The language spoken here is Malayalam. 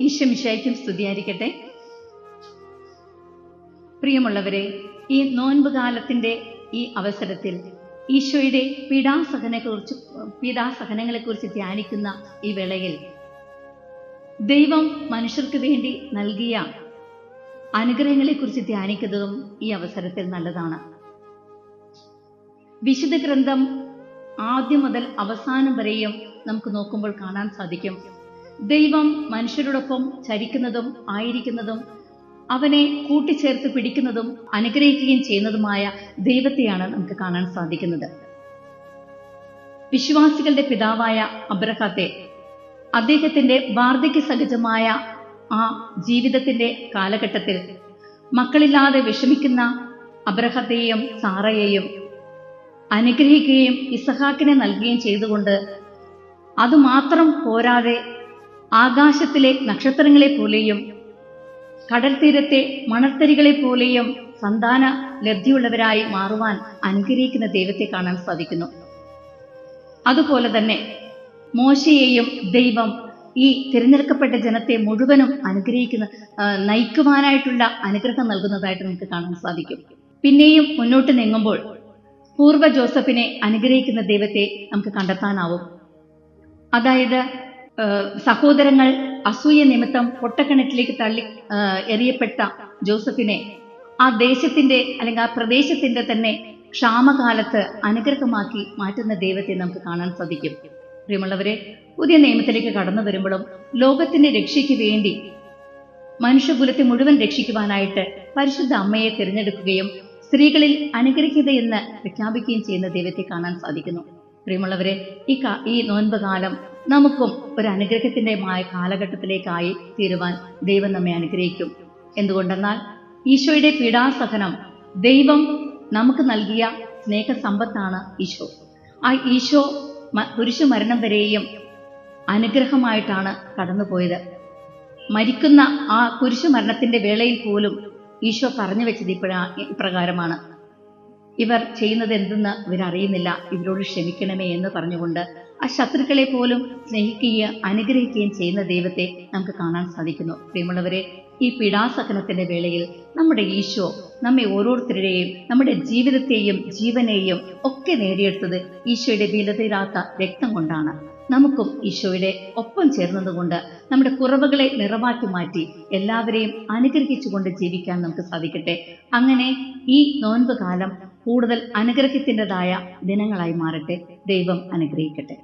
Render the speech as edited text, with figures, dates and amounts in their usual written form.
ഈശോ മിശിഹായ്ക്കും സ്തുതിയായിരിക്കട്ടെ. പ്രിയമുള്ളവരെ, ഈ നോൻപ് കാലത്തിന്റെ ഈ അവസരത്തിൽ ഈശോയുടെ പീഡാസഹനങ്ങളെക്കുറിച്ച് ധ്യാനിക്കുന്ന ഈ വേളയിൽ ദൈവം മനുഷ്യർക്ക് വേണ്ടി നൽകിയ അനുഗ്രഹങ്ങളെക്കുറിച്ച് ധ്യാനിക്കുന്നതും ഈ അവസരത്തിൽ നല്ലതാണ്. വിശുദ്ധ ഗ്രന്ഥം ആദ്യം മുതൽ അവസാനം വരെയും നമുക്ക് നോക്കുമ്പോൾ കാണാൻ സാധിക്കും, ദൈവം മനുഷ്യരോടൊപ്പം ചരിക്കുന്നതും ആയിരിക്കുന്നതും അവനെ കൂട്ടിച്ചേർത്ത് പിടിക്കുന്നതും അനുഗ്രഹിക്കുകയും ചെയ്യുന്നതുമായ ദൈവത്തെയാണ് നമുക്ക് കാണാൻ സാധിക്കുന്നത്. വിശ്വാസികളുടെ പിതാവായ അബ്രഹാത്തെ അദ്ദേഹത്തിന്റെ വാർദ്ധക്യ സഹജമായ ആ ജീവിതത്തിന്റെ കാലഘട്ടത്തിൽ മക്കളില്ലാതെ വിഷമിക്കുന്ന അബ്രഹത്തെയും സാറയെയും അനുഗ്രഹിക്കുകയും ഇസഹാക്കിനെ നൽകുകയും ചെയ്തുകൊണ്ട് അതുമാത്രം പോരാതെ ആകാശത്തിലെ നക്ഷത്രങ്ങളെ പോലെയും കടൽ തീരത്തെ മണൽത്തരികളെ പോലെയും സന്താന ലബ്ധിയുള്ളവരായി മാറുവാൻ അനുഗ്രഹിക്കുന്ന ദൈവത്തെ കാണാൻ സാധിക്കുന്നു. അതുപോലെ തന്നെ മോശയെയും ദൈവം ഈ തിരഞ്ഞെടുക്കപ്പെട്ട ജനത്തെ മുഴുവനും നയിക്കുവാനായിട്ടുള്ള അനുഗ്രഹം നൽകുന്നതായിട്ട് നമുക്ക് കാണാൻ സാധിക്കും. പിന്നെയും മുന്നോട്ട് നീങ്ങുമ്പോൾ പൂർവ്വ ജോസഫിനെ അനുഗ്രഹിക്കുന്ന ദൈവത്തെ നമുക്ക് കണ്ടെത്താനാവും. അതായത് സഹോദരങ്ങൾ അസൂയ നിമിത്തം പൊട്ടക്കിണറ്റിലേക്ക് തള്ളി എറിയപ്പെട്ട ജോസഫിനെ ആ ദേശത്തിന്റെ അല്ലെങ്കിൽ ആ പ്രദേശത്തിന്റെ തന്നെ ക്ഷാമകാലത്ത് അനുഗ്രഹമാക്കി മാറ്റുന്ന ദൈവത്തെ നമുക്ക് കാണാൻ സാധിക്കും. പ്രിയമുള്ളവരെ, പുതിയ നിയമത്തിലേക്ക് കടന്നു വരുമ്പോഴും ലോകത്തിന്റെ രക്ഷയ്ക്ക് വേണ്ടി മനുഷ്യകുലത്തെ മുഴുവൻ രക്ഷിക്കുവാനായിട്ട് പരിശുദ്ധ അമ്മയെ തിരഞ്ഞെടുക്കുകയും സ്ത്രീകളിൽ അനുഗ്രഹിക്കതയെന്ന് പ്രഖ്യാപിക്കുകയും ചെയ്യുന്ന ദൈവത്തെ കാണാൻ സാധിക്കുന്നു. പ്രിയമുള്ളവരെ, ഈ നോൻപ് കാലം നമുക്കും ഒരു അനുഗ്രഹത്തിന്റെ കാലഘട്ടത്തിലേക്കായി തീരുവാൻ ദൈവം നമ്മെ അനുഗ്രഹിക്കും. എന്തുകൊണ്ടെന്നാൽ ഈശോയുടെ പീഡാസഹനം ദൈവം നമുക്ക് നൽകിയ സ്നേഹസമ്പത്താണ് ഈശോ. ആ ഈശോ കുരിശു മരണം വരെയും അനുഗ്രഹമായിട്ടാണ് കടന്നുപോയത്. മരിക്കുന്ന ആ കുരിശു മരണത്തിന്റെ വേളയിൽ പോലും ഈശോ പറഞ്ഞു വെച്ചത് ഇപ്രകാരമാണ്: ഇവർ ചെയ്യുന്നത് എന്തെന്ന് ഇവരറിയുന്നില്ല, ഇവരോട് ക്ഷമിക്കണമേ എന്ന് പറഞ്ഞുകൊണ്ട് ആ ശത്രുക്കളെ പോലും സ്നേഹിക്കുകയും അനുഗ്രഹിക്കുകയും ചെയ്യുന്ന ദൈവത്തെ നമുക്ക് കാണാൻ സാധിക്കുന്നു. പ്രിയമുള്ളവരെ, ഈ പീഡാസഹനത്തിന്റെ വേളയിൽ നമ്മുടെ ഈശോ നമ്മെ ഓരോരുത്തരുടെയും നമ്മുടെ ജീവിതത്തെയും ജീവനെയും ഒക്കെ നേടിയെടുത്തത് ഈശോയുടെ വിലതീരാത്ത രക്തം കൊണ്ടാണ്. നമുക്കും ഈശോയുടെ ഒപ്പം ചേർന്നതുകൊണ്ട് നമ്മുടെ കുറവുകളെ നിറവാക്കി മാറ്റി എല്ലാവരെയും അനുഗ്രഹിച്ചുകൊണ്ട് ജീവിക്കാൻ നമുക്ക് സാധിക്കട്ടെ. അങ്ങനെ ഈ നോൻപ് കാലം കൂടുതൽ അനുഗ്രഹത്തിൻ്റെതായ ദിനങ്ങളായി മാറട്ടെ. ദൈവം അനുഗ്രഹിക്കട്ടെ.